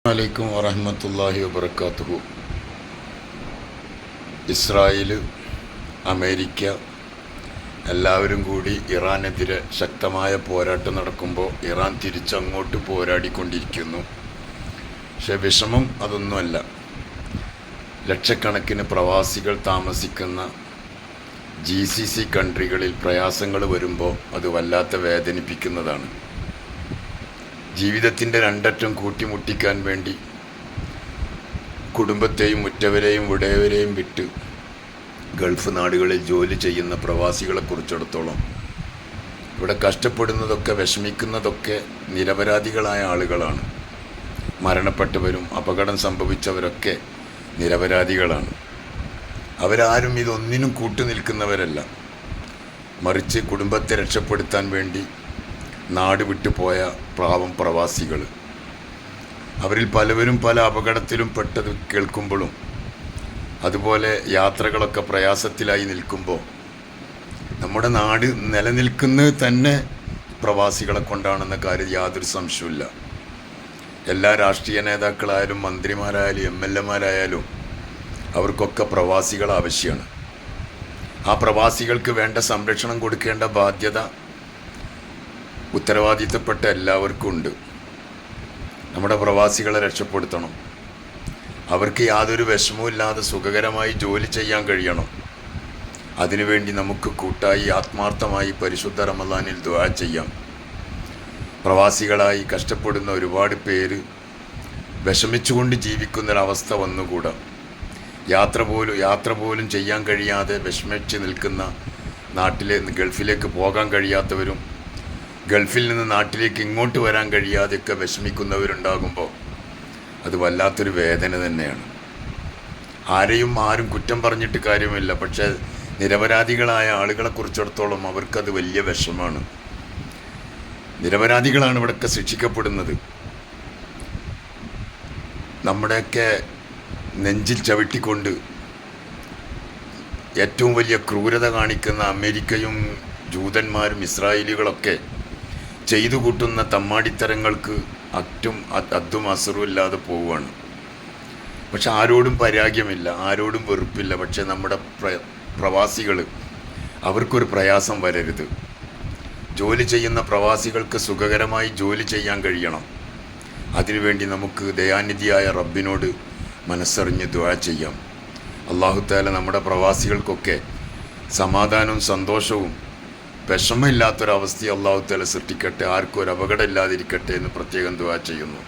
അലൈക്കും വറഹ്മത്തുള്ളാഹി വബറകാതുഹു. ഇസ്രായേൽ, അമേരിക്ക എല്ലാവരും കൂടി ഇറാനെതിരെ ശക്തമായ പോരാട്ടം നടക്കുമ്പോൾ ഇറാൻ തിരിച്ചങ്ങോട്ട് പോരാടിക്കൊണ്ടിരിക്കുന്നു. പക്ഷെ വിഷമം അതൊന്നുമല്ല. ലക്ഷക്കണക്കിന് പ്രവാസികൾ താമസിക്കുന്ന GCC കൺട്രികളിൽ പ്രയാസങ്ങൾ വരുമ്പോൾ അത് വല്ലാത്ത വേദനിപ്പിക്കുന്നതാണ്. ജീവിതത്തിൻ്റെ രണ്ടറ്റം കൂട്ടിമുട്ടിക്കാൻ വേണ്ടി കുടുംബത്തെയും ഉറ്റവരെയും ഉടയവരെയും വിട്ട് ഗൾഫ് നാടുകളിൽ ജോലി ചെയ്യുന്ന പ്രവാസികളെ കുറിച്ചിടത്തോളം ഇവിടെ കഷ്ടപ്പെടുന്നതൊക്കെ വിഷമിക്കുന്നതൊക്കെ നിരപരാധികളായ ആളുകളാണ്. മരണപ്പെട്ടവരും അപകടം സംഭവിച്ചവരൊക്കെ നിരപരാധികളാണ്. അവരാരും ഇതൊന്നിനും കൂട്ടുനിൽക്കുന്നവരല്ല. മറിച്ച് കുടുംബത്തെ രക്ഷപ്പെടുത്താൻ വേണ്ടി നാട് വിട്ടുപോയ പാവം പ്രവാസികൾ. അവരിൽ പലവരും പല അപകടത്തിലും പെട്ടത് കേൾക്കുമ്പോഴും അതുപോലെ യാത്രകളൊക്കെ പ്രയാസത്തിലായി നിൽക്കുമ്പോൾ നമ്മുടെ നാട് നിലനിൽക്കുന്നത് തന്നെ പ്രവാസികളെ കൊണ്ടാണെന്ന കാര്യം യാതൊരു സംശയമില്ല. എല്ലാ രാഷ്ട്രീയ നേതാക്കളായാലും മന്ത്രിമാരായാലും MLA അവർക്കൊക്കെ പ്രവാസികൾ ആവശ്യമാണ്. ആ പ്രവാസികൾക്ക് വേണ്ട സംരക്ഷണം കൊടുക്കേണ്ട ബാധ്യത ഉത്തരവാദിത്തപ്പെട്ട എല്ലാവർക്കും ഉണ്ട്. നമ്മുടെ പ്രവാസികളെ രക്ഷപ്പെടുത്തണം. അവർക്ക് യാതൊരു വിഷമവുമില്ലാതെ സുഖകരമായി ജോലി ചെയ്യാൻ കഴിയണം. അതിനുവേണ്ടി നമുക്ക് കൂട്ടായി ആത്മാർത്ഥമായി പരിശുദ്ധ റമദാനിൽ ദുആ ചെയ്യാം. പ്രവാസികളായി കഷ്ടപ്പെടുന്ന ഒരുപാട് പേര് വിഷമിച്ചുകൊണ്ട് ജീവിക്കുന്നൊരവസ്ഥ വന്നുകൂടാ. യാത്ര പോലും ചെയ്യാൻ കഴിയാതെ വിഷമിച്ച് നിൽക്കുന്ന ഗൾഫിലേക്ക് പോകാൻ കഴിയാത്തവരും ഗൾഫിൽ നിന്ന് നാട്ടിലേക്ക് ഇങ്ങോട്ട് വരാൻ കഴിയാതെയൊക്കെ വിഷമിക്കുന്നവരുണ്ടാകുമ്പോൾ അത് വല്ലാത്തൊരു വേദന തന്നെയാണ്. ആരും കുറ്റം പറഞ്ഞിട്ട് കാര്യമില്ല. പക്ഷേ നിരപരാധികളായ ആളുകളെ കുറിച്ചിടത്തോളം അവർക്കത് വലിയ വിഷമാണ്. നിരപരാധികളാണ് ഇവിടെയൊക്കെ ശിക്ഷിക്കപ്പെടുന്നത്. നമ്മുടെയൊക്കെ നെഞ്ചിൽ ചവിട്ടിക്കൊണ്ട് ഏറ്റവും വലിയ ക്രൂരത കാണിക്കുന്ന അമേരിക്കയും ജൂതന്മാരും ഇസ്രായേലികളൊക്കെ ചെയ്തു കൂട്ടുന്ന തമ്മാടിത്തരങ്ങൾക്ക് അദ്ദും അസറും ഇല്ലാതെ പോവുകയാണ്. പക്ഷെ ആരോടും പരാഗ്യമില്ല, ആരോടും വെറുപ്പില്ല. പക്ഷെ നമ്മുടെ പ്രവാസികൾ അവർക്കൊരു പ്രയാസം വരരുത്. ജോലി ചെയ്യുന്ന പ്രവാസികൾക്ക് സുഖകരമായി ജോലി ചെയ്യാൻ കഴിയണം. അതിനുവേണ്ടി നമുക്ക് ദയാനിധിയായ റബ്ബിനോട് മനസ്സറിഞ്ഞ് ദുആ ചെയ്യാം. അല്ലാഹു തആല നമ്മുടെ പ്രവാസികൾക്കൊക്കെ സമാധാനവും സന്തോഷവും വിഷമമില്ലാത്തൊരവസ്ഥ അല്ലാഹു തആല സൃഷ്ടിക്കട്ടെ. ആർക്കും ഒരു അപകടം ഇല്ലാതിരിക്കട്ടെ എന്ന് പ്രത്യേകം ദുആ ചെയ്യുന്നു.